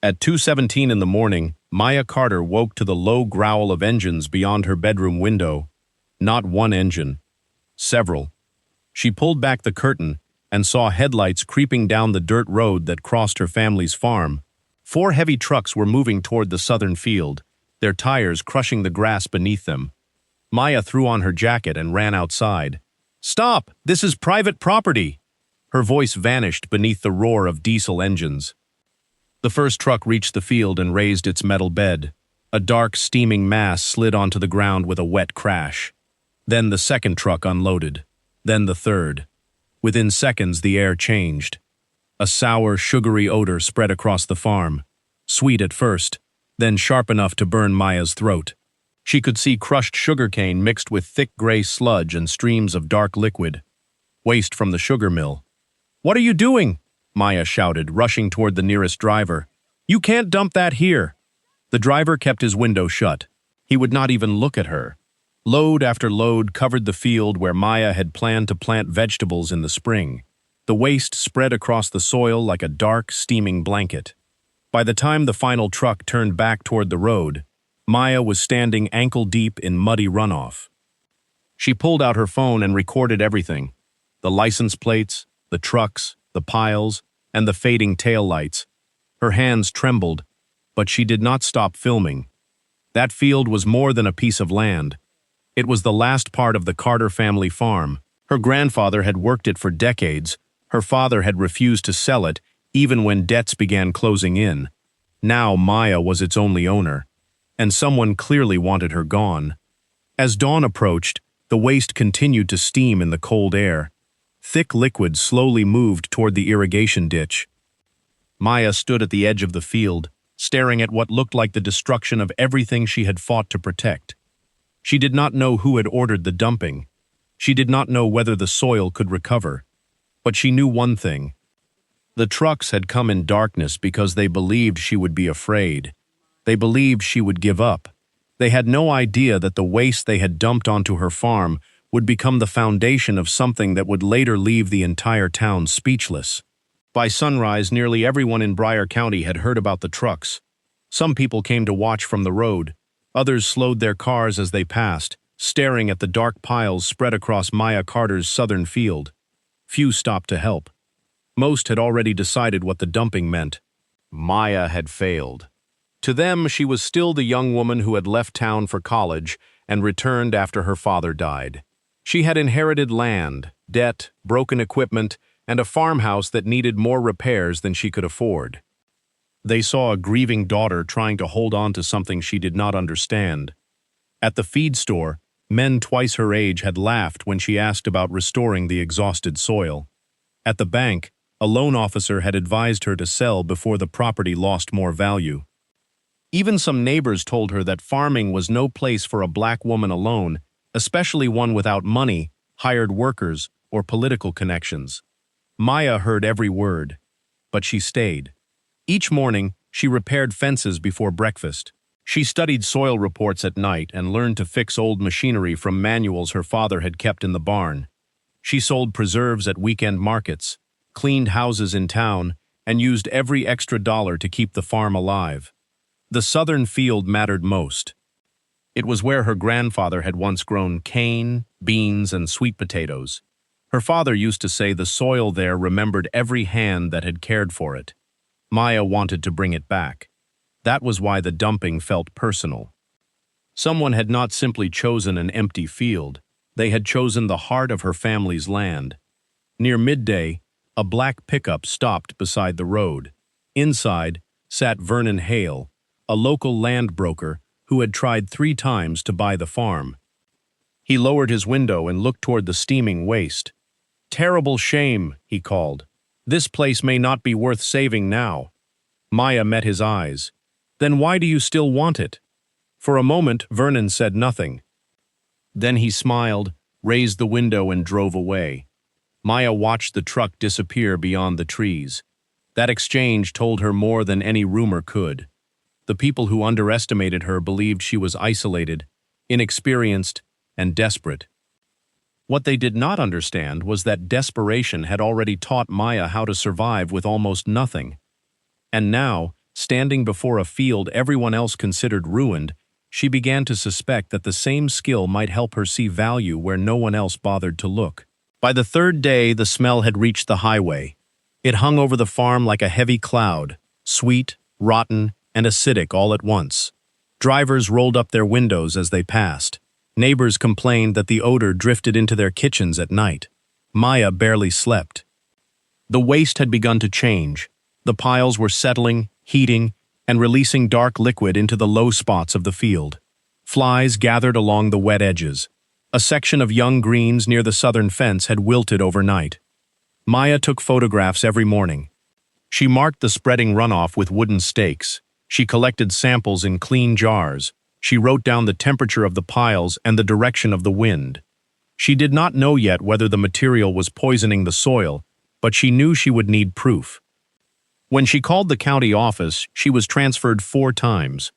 At 2:17 in the morning, Maya Carter woke to the low growl of engines beyond her bedroom window. Not one engine. Several. She pulled back the curtain and saw headlights creeping down the dirt road that crossed her family's farm. 4 heavy trucks were moving toward the southern field, their tires crushing the grass beneath them. Maya threw on her jacket and ran outside. "Stop! This is private property!" Her voice vanished beneath the roar of diesel engines. The first truck reached the field and raised its metal bed. A dark, steaming mass slid onto the ground with a wet crash. Then the second truck unloaded. Then the third. Within seconds, the air changed. A sour, sugary odor spread across the farm. Sweet at first, then sharp enough to burn Maya's throat. She could see crushed sugarcane mixed with thick gray sludge and streams of dark liquid. Waste from the sugar mill. "What are you doing?" Maya shouted, rushing toward the nearest driver. "You can't dump that here." The driver kept his window shut. He would not even look at her. Load after load covered the field where Maya had planned to plant vegetables in the spring. The waste spread across the soil like a dark, steaming blanket. By the time the final truck turned back toward the road, Maya was standing ankle-deep in muddy runoff. She pulled out her phone and recorded everything. The license plates, the trucks, the piles, and the fading taillights. Her hands trembled, but she did not stop filming. That field was more than a piece of land. It was the last part of the Carter family farm. Her grandfather had worked it for decades. Her father had refused to sell it, even when debts began closing in. Now Maya was its only owner, and someone clearly wanted her gone. As dawn approached, the waste continued to steam in the cold air. Thick liquid slowly moved toward the irrigation ditch. Maya stood at the edge of the field, staring at what looked like the destruction of everything she had fought to protect. She did not know who had ordered the dumping. She did not know whether the soil could recover. But she knew one thing. The trucks had come in darkness because they believed she would be afraid. They believed she would give up. They had no idea that the waste they had dumped onto her farm would become the foundation of something that would later leave the entire town speechless. By sunrise, nearly everyone in Bryan County had heard about the trucks. Some people came to watch from the road. Others slowed their cars as they passed, staring at the dark piles spread across Maya Carter's southern field. Few stopped to help. Most had already decided what the dumping meant. Maya had failed. To them, she was still the young woman who had left town for college and returned after her father died. She had inherited land, debt, broken equipment, and a farmhouse that needed more repairs than she could afford. They saw a grieving daughter trying to hold on to something she did not understand. At the feed store, men twice her age had laughed when she asked about restoring the exhausted soil. At the bank, a loan officer had advised her to sell before the property lost more value. Even some neighbors told her that farming was no place for a black woman alone, especially one without money, hired workers, or political connections. Maya heard every word, but she stayed. Each morning, she repaired fences before breakfast. She studied soil reports at night and learned to fix old machinery from manuals her father had kept in the barn. She sold preserves at weekend markets, cleaned houses in town, and used every extra dollar to keep the farm alive. The southern field mattered most. It was where her grandfather had once grown cane, beans, and sweet potatoes. Her father used to say the soil there remembered every hand that had cared for it. Maya wanted to bring it back. That was why the dumping felt personal. Someone had not simply chosen an empty field. They had chosen the heart of her family's land. Near midday, a black pickup stopped beside the road. Inside sat Vernon Hale, a local land broker who had tried 3 times to buy the farm. He lowered his window and looked toward the steaming waste. "Terrible shame," he called. "This place may not be worth saving now." Maya met his eyes. "Then why do you still want it?" For a moment, Vernon said nothing. Then he smiled, raised the window, and drove away. Maya watched the truck disappear beyond the trees. That exchange told her more than any rumor could. The people who underestimated her believed she was isolated, inexperienced, and desperate. What they did not understand was that desperation had already taught Maya how to survive with almost nothing. And now, Standing before a field everyone else considered ruined, she began to suspect that the same skill might help her see value where no one else bothered to look. By the third day, the smell had reached the highway. It hung over the farm like a heavy cloud, sweet, rotten, and acidic all at once. Drivers rolled up their windows as they passed. Neighbors complained that the odor drifted into their kitchens at night. Maya barely slept. The waste had begun to change. The piles were settling, heating, and releasing dark liquid into the low spots of the field. Flies gathered along the wet edges. A section of young greens near the southern fence had wilted overnight. Maya took photographs every morning. She marked the spreading runoff with wooden stakes. She collected samples in clean jars. She wrote down the temperature of the piles and the direction of the wind. She did not know yet whether the material was poisoning the soil, but she knew she would need proof. When she called the county office, she was transferred 4 times.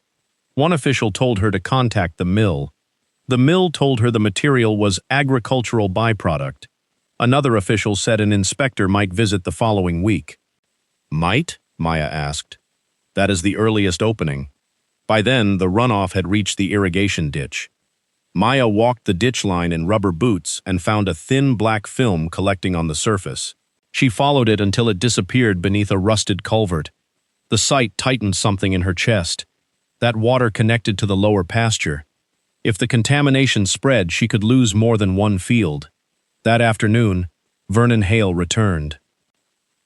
One official told her to contact the mill. The mill told her the material was agricultural byproduct. Another official said an inspector might visit the following week. Might? Maya asked. That is the earliest opening. By then, the runoff had reached the irrigation ditch. Maya walked the ditch line in rubber boots and found a thin black film collecting on the surface. She followed it until it disappeared beneath a rusted culvert. The sight tightened something in her chest. That water connected to the lower pasture. If the contamination spread, she could lose more than one field. That afternoon, Vernon Hale returned.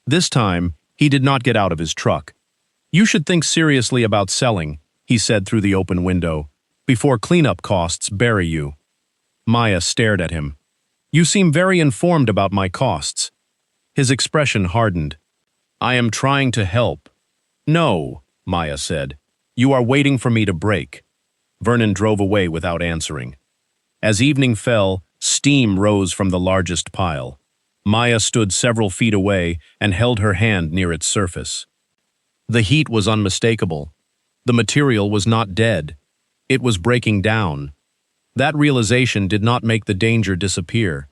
This time, he did not get out of his truck. You should think seriously about selling, he said through the open window, before cleanup costs bury you. Maya stared at him. You seem very informed about my costs. His expression hardened. I am trying to help. No, Maya said. You are waiting for me to break. Vernon drove away without answering. As evening fell, steam rose from the largest pile. Maya stood several feet away and held her hand near its surface. The heat was unmistakable. The material was not dead. It was breaking down. That realization did not make the danger disappear.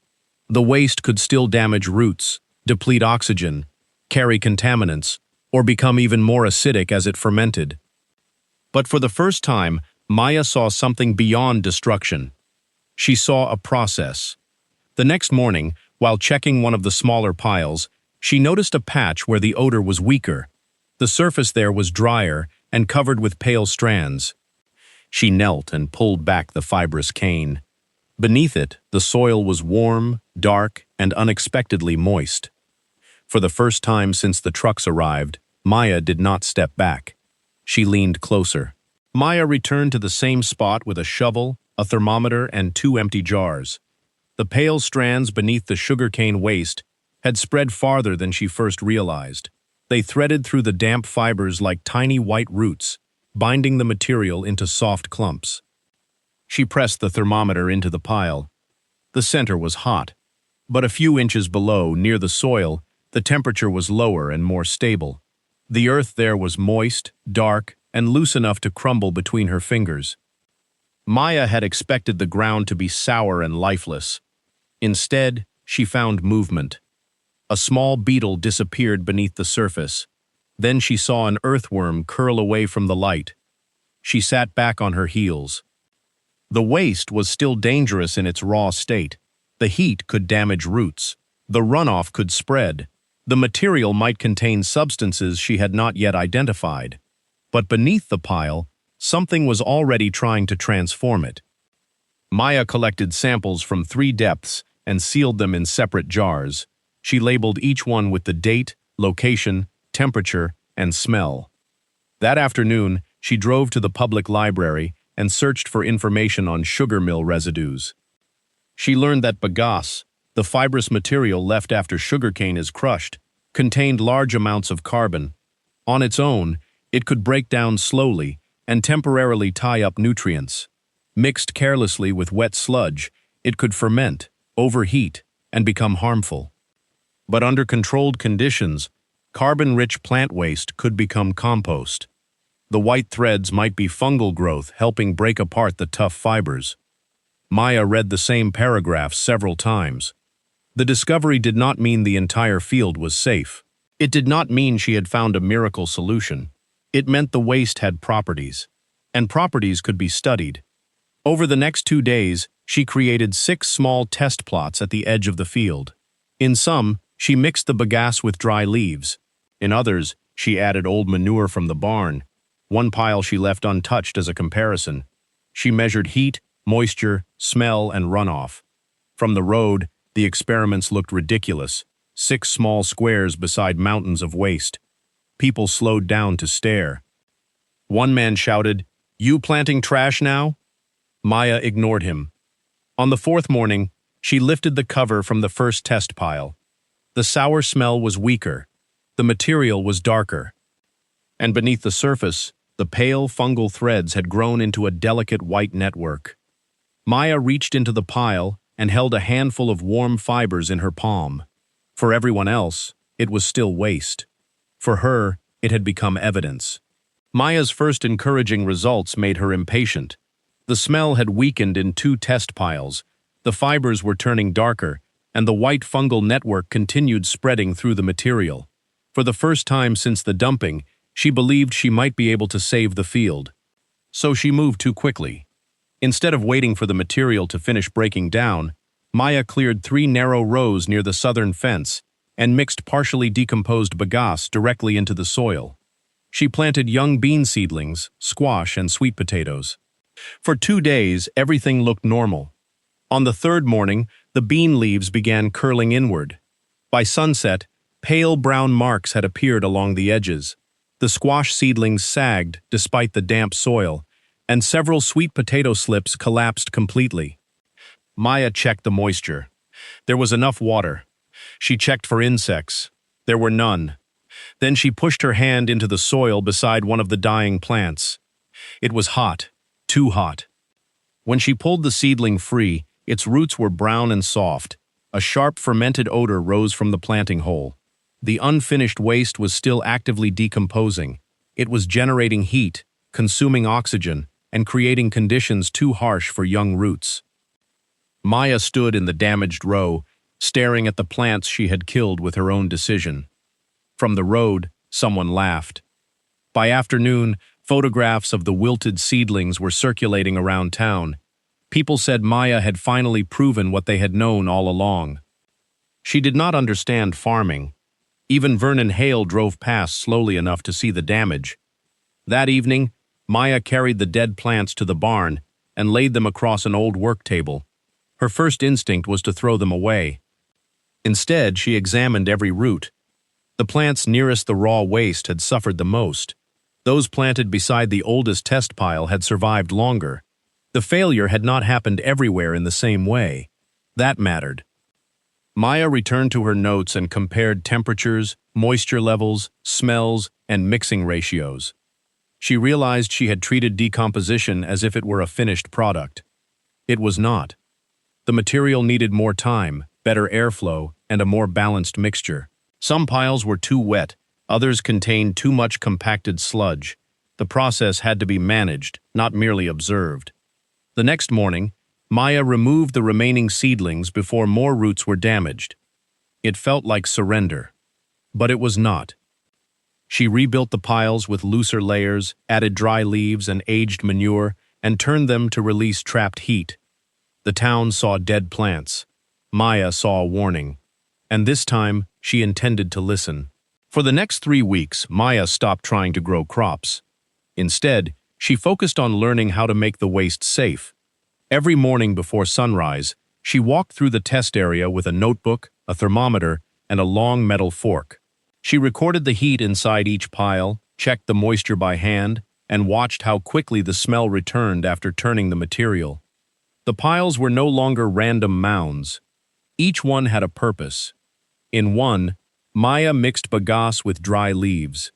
The waste could still damage roots, deplete oxygen, carry contaminants, or become even more acidic as it fermented. But for the first time, Maya saw something beyond destruction. She saw a process. The next morning, while checking one of the smaller piles, she noticed a patch where the odor was weaker. The surface there was drier and covered with pale strands. She knelt and pulled back the fibrous cane. Beneath it, the soil was warm, dark, and unexpectedly moist. For the first time since the trucks arrived, Maya did not step back. She leaned closer. Maya returned to the same spot with a shovel, a thermometer, and 2 empty jars. The pale strands beneath the sugarcane waste had spread farther than she first realized. They threaded through the damp fibers like tiny white roots, binding the material into soft clumps. She pressed the thermometer into the pile. The center was hot, but a few inches below, near the soil, the temperature was lower and more stable. The earth there was moist, dark, and loose enough to crumble between her fingers. Maya had expected the ground to be sour and lifeless. Instead, she found movement. A small beetle disappeared beneath the surface. Then she saw an earthworm curl away from the light. She sat back on her heels. The waste was still dangerous in its raw state. The heat could damage roots. The runoff could spread. The material might contain substances she had not yet identified. But beneath the pile, something was already trying to transform it. Maya collected samples from 3 depths and sealed them in separate jars. She labeled each one with the date, location, temperature, and smell. That afternoon, she drove to the public library and searched for information on sugar mill residues. She learned that bagasse, the fibrous material left after sugarcane is crushed, contained large amounts of carbon. On its own, it could break down slowly and temporarily tie up nutrients. Mixed carelessly with wet sludge, it could ferment, overheat, and become harmful. But under controlled conditions, carbon-rich plant waste could become compost. The white threads might be fungal growth helping break apart the tough fibers. Maya read the same paragraph several times. The discovery did not mean the entire field was safe. It did not mean she had found a miracle solution. It meant the waste had properties, and properties could be studied. Over the next 2 days, she created 6 small test plots at the edge of the field. In some, she mixed the bagasse with dry leaves. In others, she added old manure from the barn. One pile she left untouched as a comparison. She measured heat, moisture, smell, and runoff. From the road, the experiments looked ridiculous. 6 small squares beside mountains of waste. People slowed down to stare. One man shouted, "You planting trash now?" Maya ignored him. On the 4th morning, she lifted the cover from the first test pile. The sour smell was weaker. The material was darker. And beneath the surface, the pale fungal threads had grown into a delicate white network. Maya reached into the pile and held a handful of warm fibers in her palm. For everyone else, it was still waste. For her, it had become evidence. Maya's first encouraging results made her impatient. The smell had weakened in 2 test piles, the fibers were turning darker, and the white fungal network continued spreading through the material. For the first time since the dumping, she believed she might be able to save the field. So she moved too quickly. Instead of waiting for the material to finish breaking down, Maya cleared 3 narrow rows near the southern fence and mixed partially decomposed bagasse directly into the soil. She planted young bean seedlings, squash, and sweet potatoes. For 2 days, everything looked normal. On the 3rd morning, the bean leaves began curling inward. By sunset, pale brown marks had appeared along the edges. The squash seedlings sagged despite the damp soil, and several sweet potato slips collapsed completely. Maya checked the moisture. There was enough water. She checked for insects. There were none. Then she pushed her hand into the soil beside one of the dying plants. It was hot, too hot. When she pulled the seedling free, its roots were brown and soft. A sharp fermented odor rose from the planting hole. The unfinished waste was still actively decomposing. It was generating heat, consuming oxygen, and creating conditions too harsh for young roots. Maya stood in the damaged row, staring at the plants she had killed with her own decision. From the road, someone laughed. By afternoon, photographs of the wilted seedlings were circulating around town. People said Maya had finally proven what they had known all along. She did not understand farming. Even Vernon Hale drove past slowly enough to see the damage. That evening, Maya carried the dead plants to the barn and laid them across an old work table. Her first instinct was to throw them away. Instead, she examined every root. The plants nearest the raw waste had suffered the most. Those planted beside the oldest test pile had survived longer. The failure had not happened everywhere in the same way. That mattered. Maya returned to her notes and compared temperatures, moisture levels, smells, and mixing ratios. She realized she had treated decomposition as if it were a finished product. It was not. The material needed more time, better airflow, and a more balanced mixture. Some piles were too wet, others contained too much compacted sludge. The process had to be managed, not merely observed. The next morning, Maya removed the remaining seedlings before more roots were damaged. It felt like surrender, but it was not. She rebuilt the piles with looser layers, added dry leaves and aged manure, and turned them to release trapped heat. The town saw dead plants. Maya saw a warning. And this time, she intended to listen. For the next 3 weeks, Maya stopped trying to grow crops. Instead, she focused on learning how to make the waste safe. Every morning before sunrise, she walked through the test area with a notebook, a thermometer, and a long metal fork. She recorded the heat inside each pile, checked the moisture by hand, and watched how quickly the smell returned after turning the material. The piles were no longer random mounds. Each one had a purpose. In one, Maya mixed bagasse with dry leaves.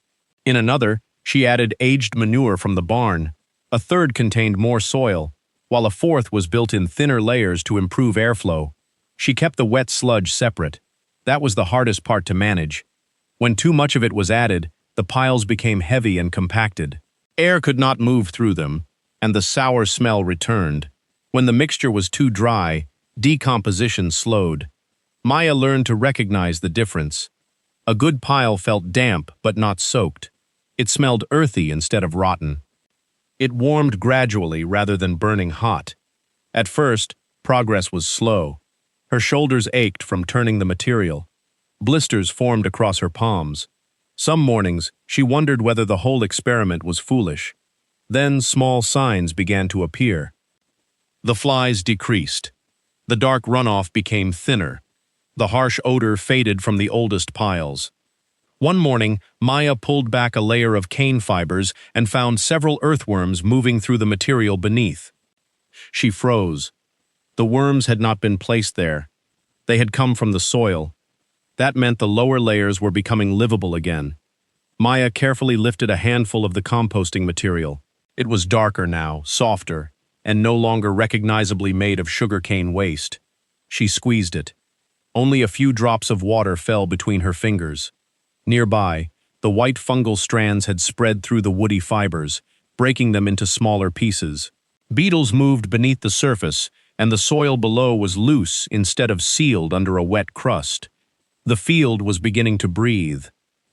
In another, she added aged manure from the barn. A third contained more soil, while a fourth was built in thinner layers to improve airflow. She kept the wet sludge separate. That was the hardest part to manage. When too much of it was added, the piles became heavy and compacted. Air could not move through them, and the sour smell returned. When the mixture was too dry, decomposition slowed. Maya learned to recognize the difference. A good pile felt damp but not soaked. It smelled earthy instead of rotten. It warmed gradually rather than burning hot. At first, progress was slow. Her shoulders ached from turning the material. Blisters formed across her palms. Some mornings, she wondered whether the whole experiment was foolish. Then small signs began to appear. The flies decreased. The dark runoff became thinner. The harsh odor faded from the oldest piles. One morning, Maya pulled back a layer of cane fibers and found several earthworms moving through the material beneath. She froze. The worms had not been placed there. They had come from the soil. That meant the lower layers were becoming livable again. Maya carefully lifted a handful of the composting material. It was darker now, softer, and no longer recognizably made of sugarcane waste. She squeezed it. Only a few drops of water fell between her fingers. Nearby, the white fungal strands had spread through the woody fibers, breaking them into smaller pieces. Beetles moved beneath the surface, and the soil below was loose instead of sealed under a wet crust. The field was beginning to breathe.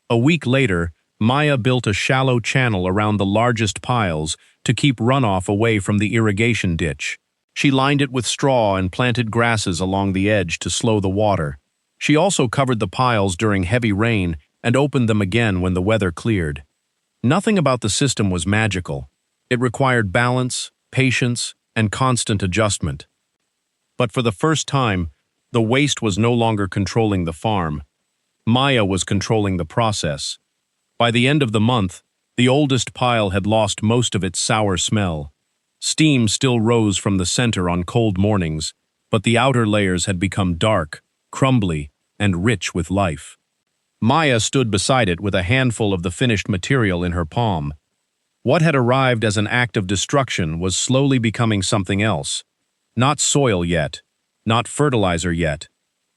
A week later, Maya built a shallow channel around the largest piles to keep runoff away from the irrigation ditch. She lined it with straw and planted grasses along the edge to slow the water. She also covered the piles during heavy rain and opened them again when the weather cleared. Nothing about the system was magical. It required balance, patience, and constant adjustment. But for the first time, the waste was no longer controlling the farm. Maya was controlling the process. By the end of the month, the oldest pile had lost most of its sour smell. Steam still rose from the center on cold mornings, but the outer layers had become dark, crumbly, and rich with life. Maya stood beside it with a handful of the finished material in her palm. What had arrived as an act of destruction was slowly becoming something else. Not soil yet, not fertilizer yet,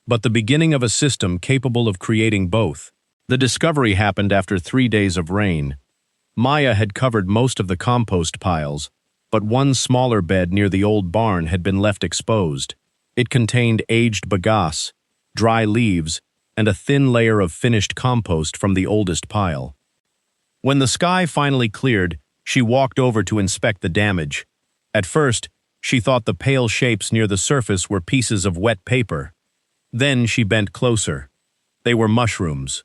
but the beginning of a system capable of creating both. The discovery happened after 3 days of rain. Maya had covered most of the compost piles, but one smaller bed near the old barn had been left exposed. It contained aged bagasse, dry leaves, and a thin layer of finished compost from the oldest pile. When the sky finally cleared, she walked over to inspect the damage. At first, she thought the pale shapes near the surface were pieces of wet paper. Then she bent closer. They were mushrooms.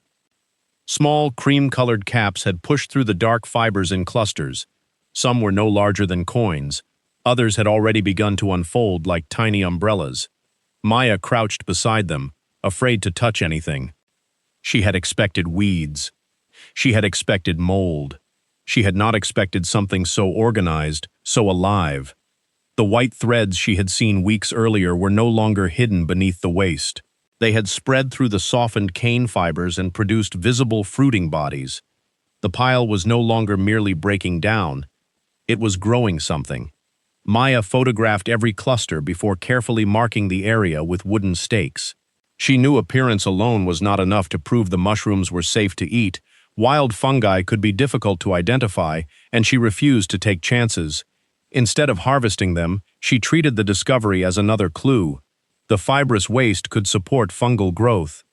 Small, cream-colored caps had pushed through the dark fibers in clusters. Some were no larger than coins. Others had already begun to unfold like tiny umbrellas. Maya crouched beside them, afraid to touch anything. She had expected weeds. She had expected mold. She had not expected something so organized, so alive. The white threads she had seen weeks earlier were no longer hidden beneath the waste. They had spread through the softened cane fibers and produced visible fruiting bodies. The pile was no longer merely breaking down. It was growing something. Maya photographed every cluster before carefully marking the area with wooden stakes. She knew appearance alone was not enough to prove the mushrooms were safe to eat. Wild fungi could be difficult to identify, and she refused to take chances. Instead of harvesting them, she treated the discovery as another clue. The fibrous waste could support fungal growth.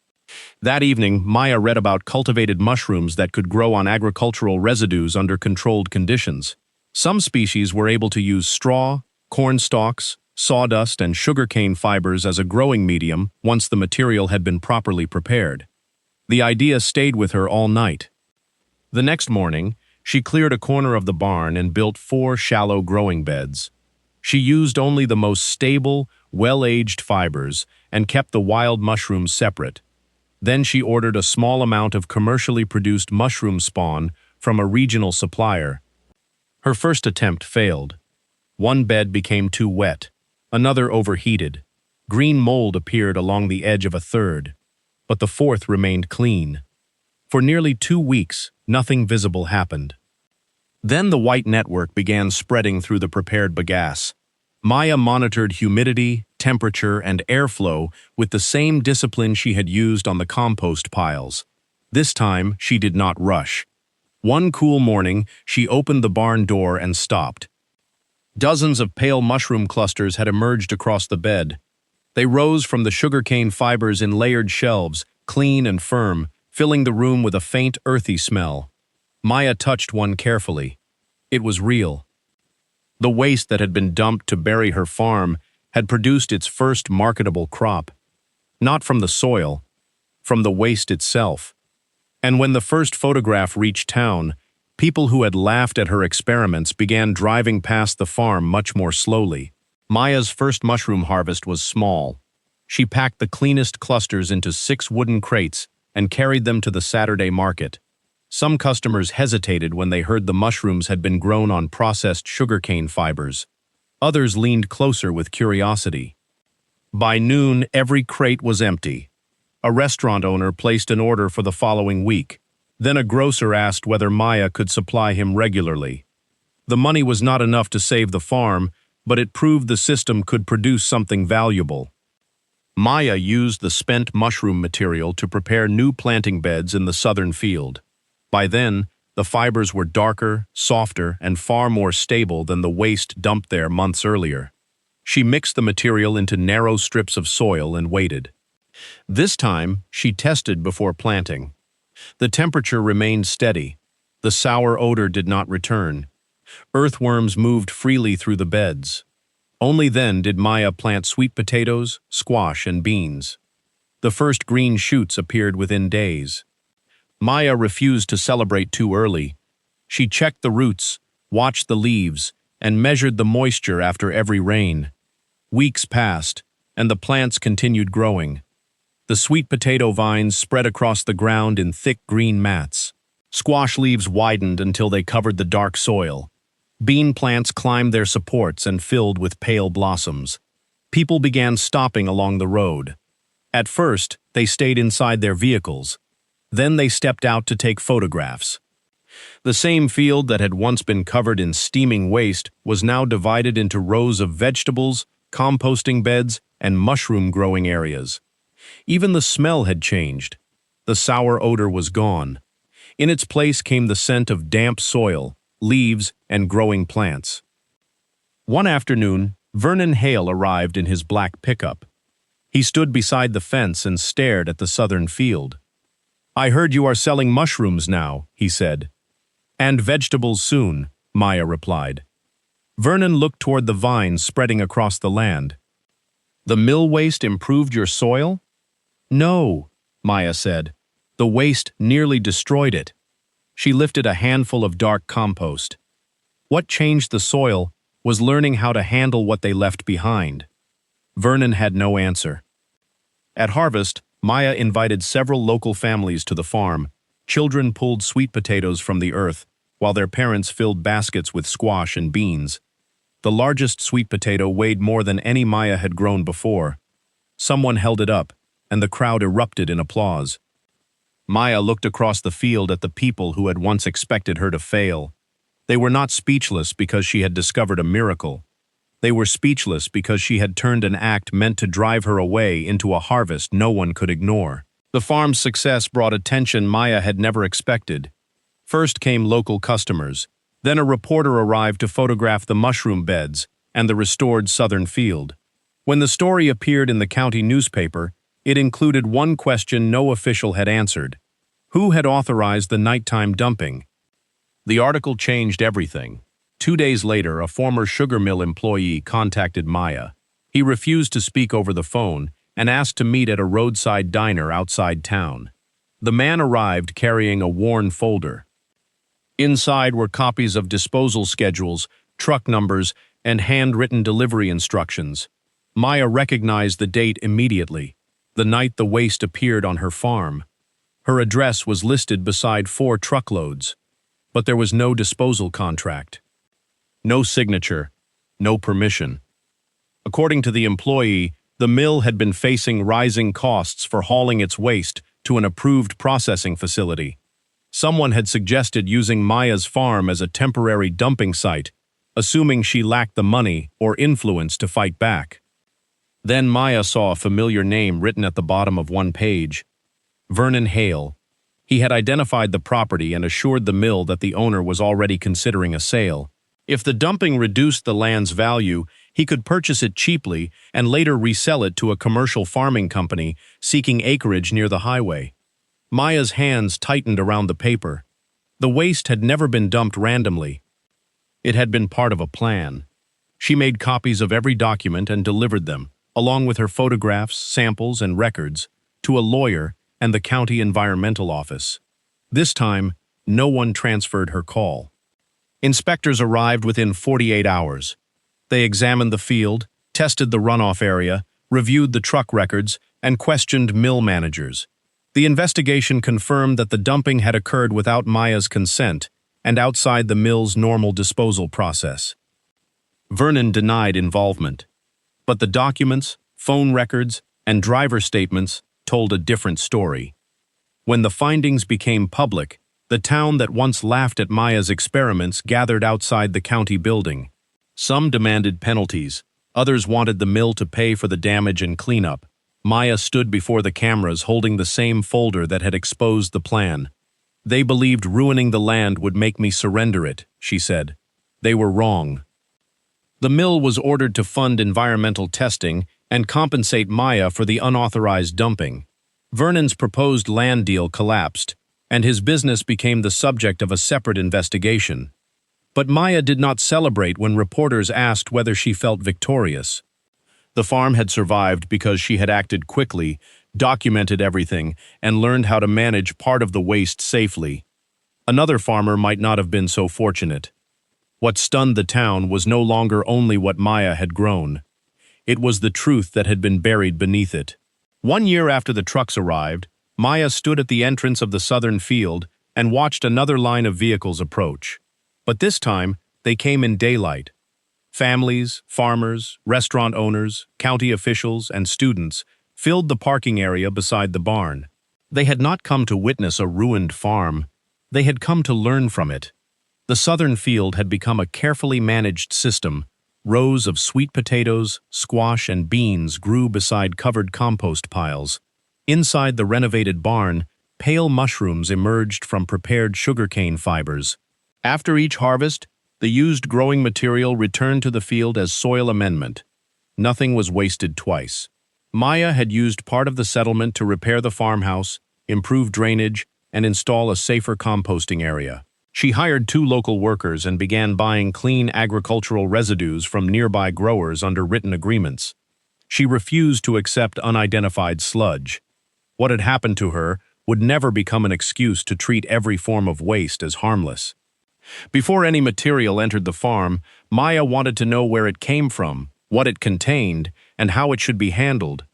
That evening, Maya read about cultivated mushrooms that could grow on agricultural residues under controlled conditions. Some species were able to use straw, corn stalks, sawdust, and sugarcane fibers as a growing medium once the material had been properly prepared. The idea stayed with her all night. The next morning, she cleared a corner of the barn and built 4 shallow growing beds. She used only the most stable, well-aged fibers and kept the wild mushrooms separate. Then she ordered a small amount of commercially produced mushroom spawn from a regional supplier. Her first attempt failed. One bed became too wet. Another overheated. Green mold appeared along the edge of a third. But the fourth remained clean. For nearly 2 weeks, nothing visible happened. Then the white network began spreading through the prepared bagasse. Maya monitored humidity, temperature, and airflow with the same discipline she had used on the compost piles. This time, she did not rush. One cool morning, she opened the barn door and stopped. Dozens of pale mushroom clusters had emerged across the bed. They rose from the sugarcane fibers in layered shelves, clean and firm, filling the room with a faint, earthy smell. Maya touched one carefully. It was real. The waste that had been dumped to bury her farm had produced its first marketable crop. Not from the soil, from the waste itself. And when the first photograph reached town, people who had laughed at her experiments began driving past the farm much more slowly. Maya's first mushroom harvest was small. She packed the cleanest clusters into 6 wooden crates and carried them to the Saturday market. Some customers hesitated when they heard the mushrooms had been grown on processed sugarcane fibers. Others leaned closer with curiosity. By noon, every crate was empty. A restaurant owner placed an order for the following week. Then a grocer asked whether Maya could supply him regularly. The money was not enough to save the farm, but it proved the system could produce something valuable. Maya used the spent mushroom material to prepare new planting beds in the southern field. By then, the fibers were darker, softer, and far more stable than the waste dumped there months earlier. She mixed the material into narrow strips of soil and waited. This time, she tested before planting. The temperature remained steady. The sour odor did not return. Earthworms moved freely through the beds. Only then did Maya plant sweet potatoes, squash, and beans. The first green shoots appeared within days. Maya refused to celebrate too early. She checked the roots, watched the leaves, and measured the moisture after every rain. Weeks passed, and the plants continued growing. The sweet potato vines spread across the ground in thick green mats. Squash leaves widened until they covered the dark soil. Bean plants climbed their supports and filled with pale blossoms. People began stopping along the road. At first, they stayed inside their vehicles. Then they stepped out to take photographs. The same field that had once been covered in steaming waste was now divided into rows of vegetables, composting beds, and mushroom-growing areas. Even the smell had changed. The sour odor was gone. In its place came the scent of damp soil, leaves, and growing plants. One afternoon, Vernon Hale arrived in his black pickup. He stood beside the fence and stared at the southern field. "I heard you are selling mushrooms now," he said. "And vegetables soon," Maya replied. Vernon looked toward the vines spreading across the land. "The mill waste improved your soil?" "No," Maya said. "The waste nearly destroyed it." She lifted a handful of dark compost. What changed the soil was learning how to handle what they left behind. Vernon had no answer. At harvest, Maya invited several local families to the farm. Children pulled sweet potatoes from the earth, while their parents filled baskets with squash and beans. The largest sweet potato weighed more than any Maya had grown before. Someone held it up, and the crowd erupted in applause. Maya looked across the field at the people who had once expected her to fail. They were not speechless because she had discovered a miracle. They were speechless because she had turned an act meant to drive her away into a harvest no one could ignore. The farm's success brought attention Maya had never expected. First came local customers. Then a reporter arrived to photograph the mushroom beds and the restored southern field. When the story appeared in the county newspaper, it included one question no official had answered. Who had authorized the nighttime dumping? The article changed everything. 2 days later, a former sugar mill employee contacted Maya. He refused to speak over the phone and asked to meet at a roadside diner outside town. The man arrived carrying a worn folder. Inside were copies of disposal schedules, truck numbers, and handwritten delivery instructions. Maya recognized the date immediately, the night the waste appeared on her farm. Her address was listed beside 4 truckloads, but there was no disposal contract. No signature, no permission. According to the employee, the mill had been facing rising costs for hauling its waste to an approved processing facility. Someone had suggested using Maya's farm as a temporary dumping site, assuming she lacked the money or influence to fight back. Then Maya saw a familiar name written at the bottom of one page. Vernon Hale. He had identified the property and assured the mill that the owner was already considering a sale. If the dumping reduced the land's value, he could purchase it cheaply and later resell it to a commercial farming company seeking acreage near the highway. Maya's hands tightened around the paper. The waste had never been dumped randomly. It had been part of a plan. She made copies of every document and delivered them, along with her photographs, samples, and records, to a lawyer and the county environmental office. This time, no one transferred her call. Inspectors arrived within 48 hours. They examined the field, tested the runoff area, reviewed the truck records, and questioned mill managers. The investigation confirmed that the dumping had occurred without Maya's consent and outside the mill's normal disposal process. Vernon denied involvement, but the documents, phone records, and driver statements told a different story. When the findings became public, the town that once laughed at Maya's experiments gathered outside the county building. Some demanded penalties, others wanted the mill to pay for the damage and cleanup. Maya stood before the cameras holding the same folder that had exposed the plan. "They believed ruining the land would make me surrender it," she said. "They were wrong." The mill was ordered to fund environmental testing and compensate Maya for the unauthorized dumping. Vernon's proposed land deal collapsed, and his business became the subject of a separate investigation. But Maya did not celebrate when reporters asked whether she felt victorious. The farm had survived because she had acted quickly, documented everything, and learned how to manage part of the waste safely. Another farmer might not have been so fortunate. What stunned the town was no longer only what Maya had grown. It was the truth that had been buried beneath it. 1 year after the trucks arrived, Maya stood at the entrance of the southern field and watched another line of vehicles approach. But this time, they came in daylight. Families, farmers, restaurant owners, county officials, and students filled the parking area beside the barn. They had not come to witness a ruined farm. They had come to learn from it. The southern field had become a carefully managed system. Rows of sweet potatoes, squash, and beans grew beside covered compost piles. Inside the renovated barn, pale mushrooms emerged from prepared sugarcane fibers. After each harvest, the used growing material returned to the field as soil amendment. Nothing was wasted twice. Maya had used part of the settlement to repair the farmhouse, improve drainage, and install a safer composting area. She hired 2 local workers and began buying clean agricultural residues from nearby growers under written agreements. She refused to accept unidentified sludge. What had happened to her would never become an excuse to treat every form of waste as harmless. Before any material entered the farm, Maya wanted to know where it came from, what it contained, and how it should be handled.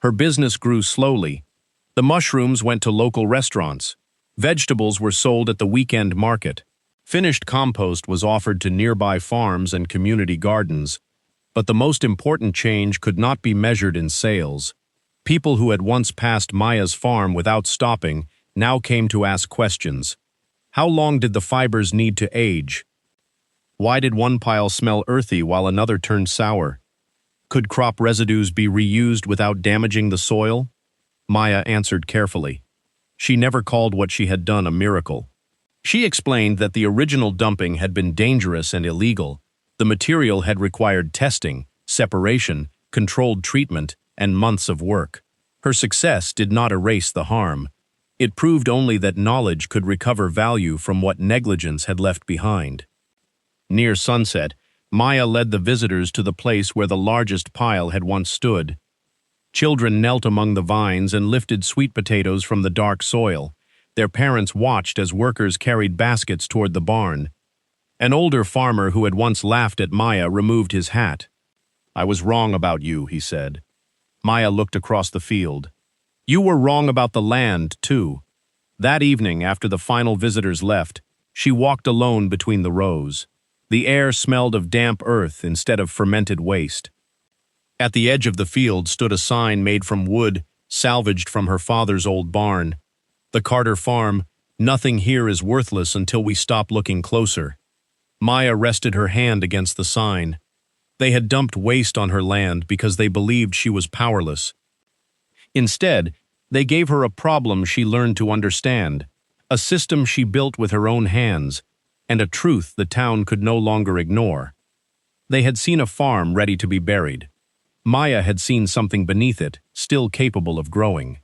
Her business grew slowly. The mushrooms went to local restaurants. Vegetables were sold at the weekend market. Finished compost was offered to nearby farms and community gardens. But the most important change could not be measured in sales. People who had once passed Maya's farm without stopping now came to ask questions. How long did the fibers need to age? Why did one pile smell earthy while another turned sour? Could crop residues be reused without damaging the soil? Maya answered carefully. She never called what she had done a miracle. She explained that the original dumping had been dangerous and illegal. The material had required testing, separation, controlled treatment, and months of work. Her success did not erase the harm. It proved only that knowledge could recover value from what negligence had left behind. Near sunset, Maya led the visitors to the place where the largest pile had once stood. Children knelt among the vines and lifted sweet potatoes from the dark soil. Their parents watched as workers carried baskets toward the barn. An older farmer who had once laughed at Maya removed his hat. "I was wrong about you," he said. Maya looked across the field. "You were wrong about the land, too." That evening, after the final visitors left, she walked alone between the rows. The air smelled of damp earth instead of fermented waste. At the edge of the field stood a sign made from wood, salvaged from her father's old barn. "The Carter Farm, nothing here is worthless until we stop looking closer." Maya rested her hand against the sign. They had dumped waste on her land because they believed she was powerless. Instead, they gave her a problem she learned to understand, a system she built with her own hands, and a truth the town could no longer ignore. They had seen a farm ready to be buried. Maya had seen something beneath it, still capable of growing.